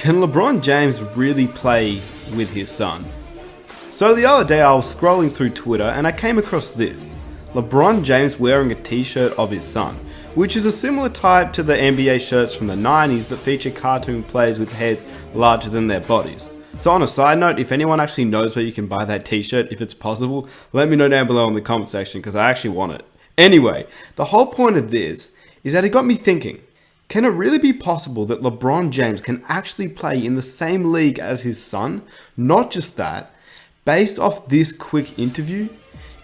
Can LeBron James really play with his son? So the other day I was scrolling through Twitter and I came across this. LeBron James wearing a t-shirt of his son, which is a similar type to the NBA shirts from the 90s that feature cartoon players with heads larger than their bodies. So on a side note, if anyone actually knows where you can buy that t-shirt, if it's possible, let me know down below in the comment section because I actually want it. Anyway, the whole point of this is that it got me thinking, can it really be possible that LeBron James can actually play in the same league as his son? Not just that, based off this quick interview,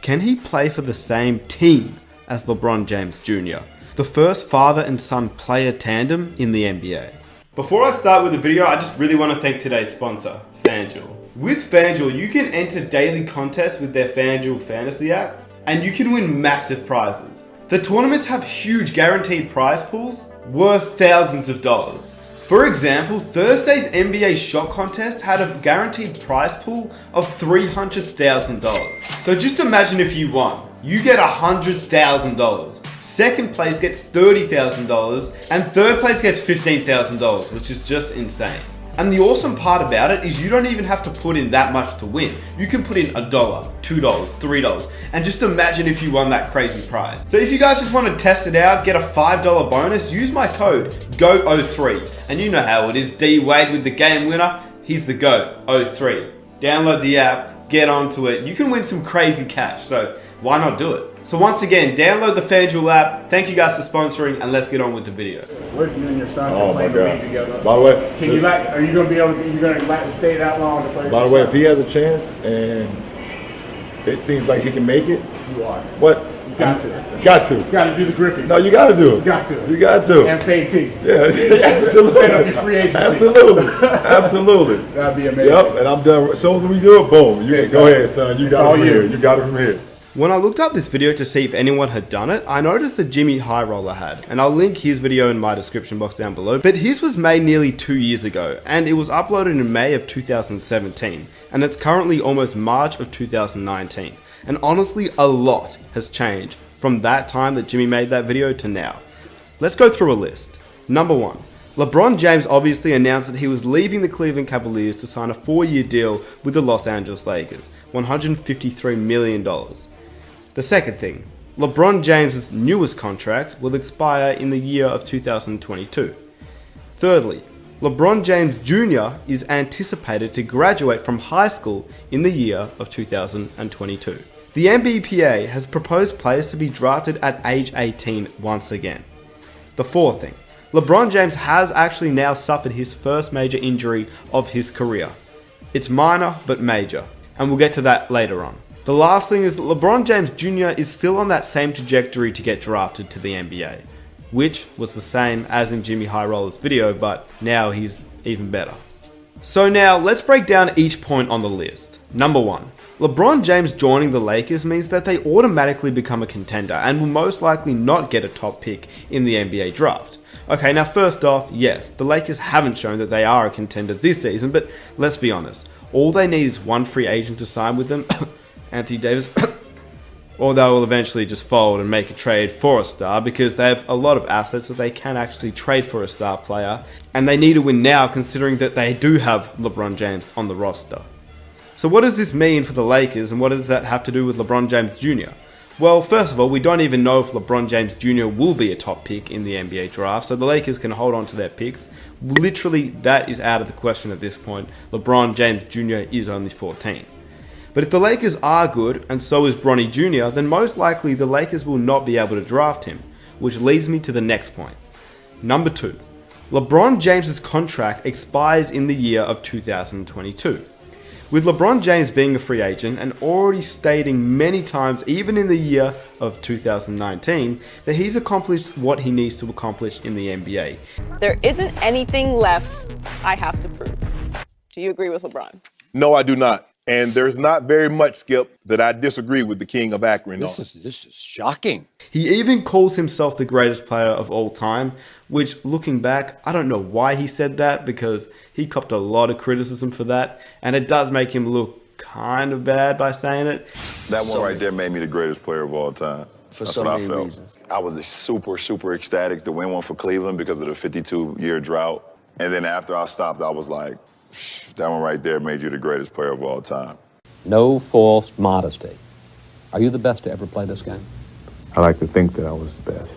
can he play for the same team as LeBron James Jr., the first father and son player tandem in the NBA? Before I start with the video, I just really want to thank today's sponsor, FanDuel. With FanDuel, you can enter daily contests with their FanDuel Fantasy app, and you can win massive prizes. The tournaments have huge guaranteed prize pools worth thousands of dollars. For example, Thursday's NBA shot contest had a guaranteed prize pool of $300,000. So just imagine if you won. You get $100,000. Second place gets $30,000 and third place gets $15,000, which is just insane. And the awesome part about it is you don't even have to put in that much to win. You can put in $1, $2, $3, and just imagine if you won that crazy prize. So if you guys just want to test it out, get a $5 bonus, use my code GOAT03. And you know how it is, D Wade with the game winner, he's the GOAT, 03. Download the app, get onto it. You can win some crazy cash, so why not do it? So once again, download the FanDuel app. Thank you guys for sponsoring, and let's get on with the video. What if you and your son can play the league together? By the way, can you like? Are you going to be able? You're going to like to stay that long to play? By the way, if he has a chance and it seems like he can make it, you are. What? You got to. Got to. You got to do the Griffin. No, you got to do it. You got to. You got to. And same team. Yeah, absolutely. Set up your free agency. Absolutely, absolutely. That'd be amazing. Yep, and I'm done. As soon as we do it, boom. You go ahead, son. You got it from here. You got it from here. When I looked up this video to see if anyone had done it, I noticed that Jimmy High Roller had, and I'll link his video in my description box down below, but his was made nearly 2 years ago, and it was uploaded in May of 2017, and it's currently almost March of 2019, and honestly a lot has changed from that time that Jimmy made that video to now. Let's go through a list. Number 1. LeBron James obviously announced that he was leaving the Cleveland Cavaliers to sign a 4-year deal with the Los Angeles Lakers, $153 million. The second thing, LeBron James' newest contract will expire in the year of 2022. Thirdly, LeBron James Jr. is anticipated to graduate from high school in the year of 2022. The NBPA has proposed players to be drafted at age 18 once again. The fourth thing, LeBron James has actually now suffered his first major injury of his career. It's minor but major, and we'll get to that later on. The last thing is that LeBron James Jr. is still on that same trajectory to get drafted to the NBA, which was the same as in Jimmy High Roller's video, but now he's even better. So now let's break down each point on the list. Number 1, LeBron James joining the Lakers means that they automatically become a contender and will most likely not get a top pick in the NBA draft. Okay, now first off, yes, the Lakers haven't shown that they are a contender this season, but let's be honest, all they need is one free agent to sign with them, Anthony Davis, or they will eventually just fold and make a trade for a star because they have a lot of assets that they can actually trade for a star player, and they need to win now considering that they do have LeBron James on the roster. So what does this mean for the Lakers, and what does that have to do with LeBron James Jr.? Well, first of all, we don't even know if LeBron James Jr. will be a top pick in the NBA draft, so the Lakers can hold on to their picks. Literally, that is out of the question at this point. LeBron James Jr. is only 14. But if the Lakers are good, and so is Bronny Jr., then most likely the Lakers will not be able to draft him, which leads me to the next point. Number 2. LeBron James' contract expires in the year of 2022. With LeBron James being a free agent and already stating many times, even in the year of 2019, that he's accomplished what he needs to accomplish in the NBA. There isn't anything left I have to prove. Do you agree with LeBron? No, I do not. And there's not very much, Skip, that I disagree with the king of Akron. This is shocking. He even calls himself the greatest player of all time, which, looking back, I don't know why he said that because he copped a lot of criticism for that, and it does make him look kind of bad by saying it. That one right there made me the greatest player of all time. For That's so what many I felt. reasons. I was super ecstatic to win one for Cleveland because of the 52-year drought. And then after I stopped, I was like, that one right there made you the greatest player of all time. No false modesty. Are you the best to ever play this game? I like to think that I was the best.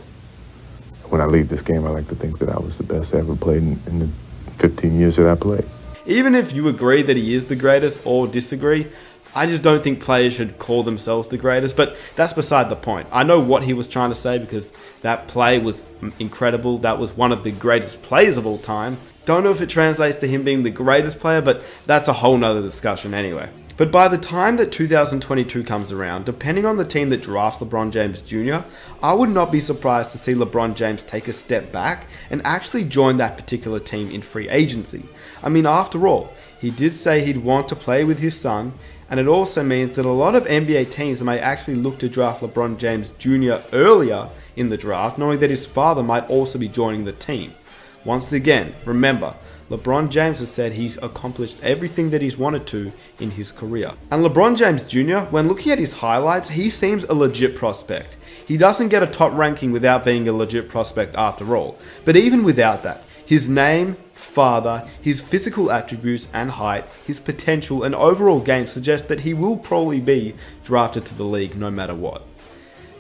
When I leave this game, I like to think that I was the best I ever played in the 15 years that I played. Even if you agree that he is the greatest or disagree, I just don't think players should call themselves the greatest, but that's beside the point. I know what he was trying to say because that play was incredible. That was one of the greatest plays of all time. Don't know if it translates to him being the greatest player, but that's a whole nother discussion anyway. But by the time that 2022 comes around, depending on the team that drafts LeBron James Jr., I would not be surprised to see LeBron James take a step back and actually join that particular team in free agency. I mean, after all, he did say he'd want to play with his son, and it also means that a lot of NBA teams may actually look to draft LeBron James Jr. earlier in the draft, knowing that his father might also be joining the team. Once again, remember, LeBron James has said he's accomplished everything that he's wanted to in his career. And LeBron James Jr., when looking at his highlights, he seems a legit prospect. He doesn't get a top ranking without being a legit prospect after all. But even without that, his name, father, his physical attributes and height, his potential and overall game suggest that he will probably be drafted to the league no matter what.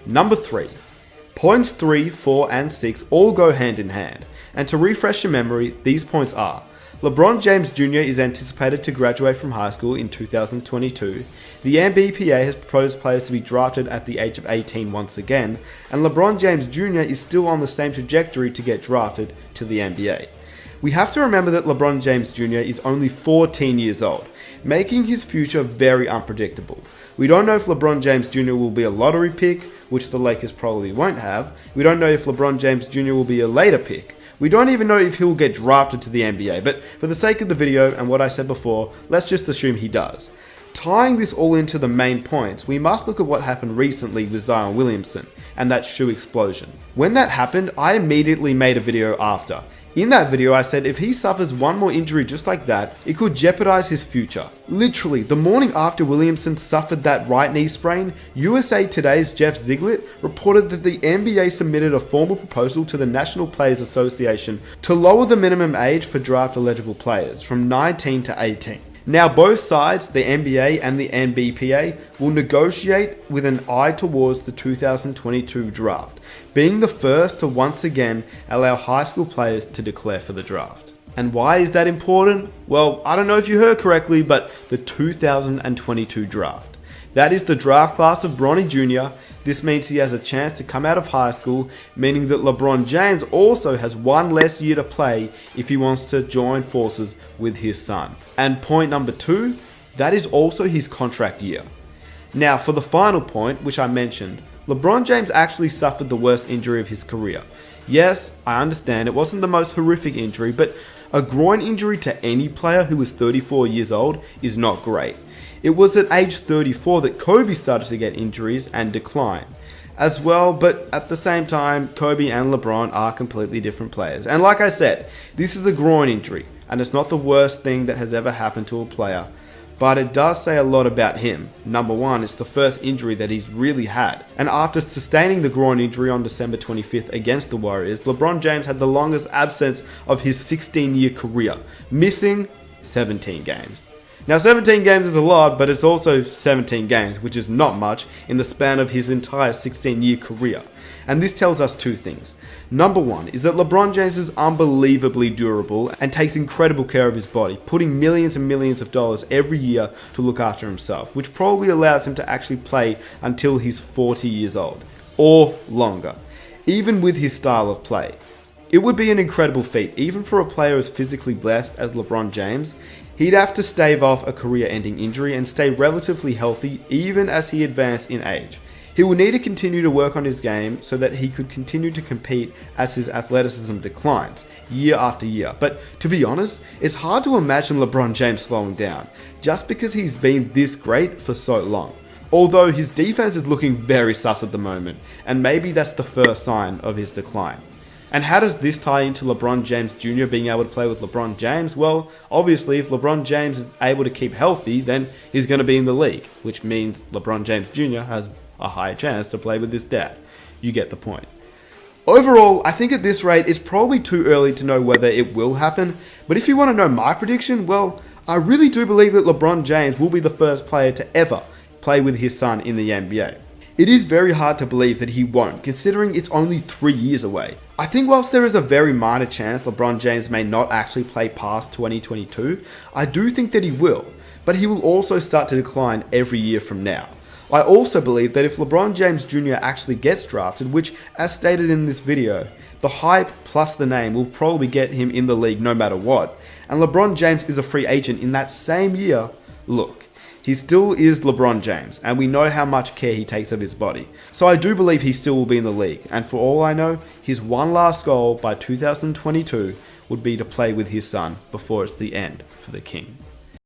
Number 3. Points 3, 4 and 6 all go hand in hand. And to refresh your memory, these points are: LeBron James Jr. is anticipated to graduate from high school in 2022. The NBPA has proposed players to be drafted at the age of 18 once again, and LeBron James Jr. is still on the same trajectory to get drafted to the NBA. We have to remember that LeBron James Jr. is only 14 years old, making his future very unpredictable. We don't know if LeBron James Jr. will be a lottery pick, which the Lakers probably won't have. We don't know if LeBron James Jr. will be a later pick. We don't even know if he'll get drafted to the NBA, but for the sake of the video and what I said before, let's just assume he does. Tying this all into the main points, we must look at what happened recently with Zion Williamson and that shoe explosion. When that happened, I immediately made a video after. In that video, I said if he suffers one more injury just like that, it could jeopardize his future. Literally, the morning after Williamson suffered that right knee sprain, USA Today's Jeff Ziegler reported that the NBA submitted a formal proposal to the National Players Association to lower the minimum age for draft eligible players from 19 to 18. Now both sides, the NBA and the NBPA, will negotiate with an eye towards the 2022 draft, being the first to once again allow high school players to declare for the draft. And why is that important? Well, I don't know if you heard correctly, but the 2022 draft. That is the draft class of Bronny Jr. This means he has a chance to come out of high school, meaning that LeBron James also has one less year to play if he wants to join forces with his son. And point number 2, that is also his contract year. Now for the final point, which I mentioned, LeBron James actually suffered the worst injury of his career. Yes, I understand it wasn't the most horrific injury, but a groin injury to any player who is 34 years old is not great. It was at age 34 that Kobe started to get injuries and decline as well, but at the same time, Kobe and LeBron are completely different players. And like I said, this is a groin injury, and it's not the worst thing that has ever happened to a player, but it does say a lot about him. Number 1, it's the first injury that he's really had. And after sustaining the groin injury on December 25th against the Warriors, LeBron James had the longest absence of his 16-year career, missing 17 games. Now 17 games is a lot, but it's also 17 games, which is not much in the span of his entire 16-year career. And this tells us 2 things. Number 1 is that LeBron James is unbelievably durable and takes incredible care of his body, putting millions and millions of dollars every year to look after himself, which probably allows him to actually play until he's 40 years old, or longer, even with his style of play. It would be an incredible feat, even for a player as physically blessed as LeBron James. He'd have to stave off a career-ending injury and stay relatively healthy even as he advanced in age. He will need to continue to work on his game so that he could continue to compete as his athleticism declines year after year. But to be honest, it's hard to imagine LeBron James slowing down just because he's been this great for so long. Although his defense is looking very sus at the moment, and maybe that's the first sign of his decline. And how does this tie into LeBron James Jr. being able to play with LeBron James? Well, obviously, if LeBron James is able to keep healthy, then he's going to be in the league, which means LeBron James Jr. has a higher chance to play with his dad. You get the point. Overall, I think at this rate, it's probably too early to know whether it will happen, but if you want to know my prediction, well, I really do believe that LeBron James will be the first player to ever play with his son in the NBA. It is very hard to believe that he won't, considering it's only 3 years away. I think whilst there is a very minor chance LeBron James may not actually play past 2022, I do think that he will, but he will also start to decline every year from now. I also believe that if LeBron James Jr. actually gets drafted, which as stated in this video, the hype plus the name will probably get him in the league no matter what, and LeBron James is a free agent in that same year, look, he still is LeBron James, and we know how much care he takes of his body. So I do believe he still will be in the league, and for all I know, his one last goal by 2022 would be to play with his son before it's the end for the King.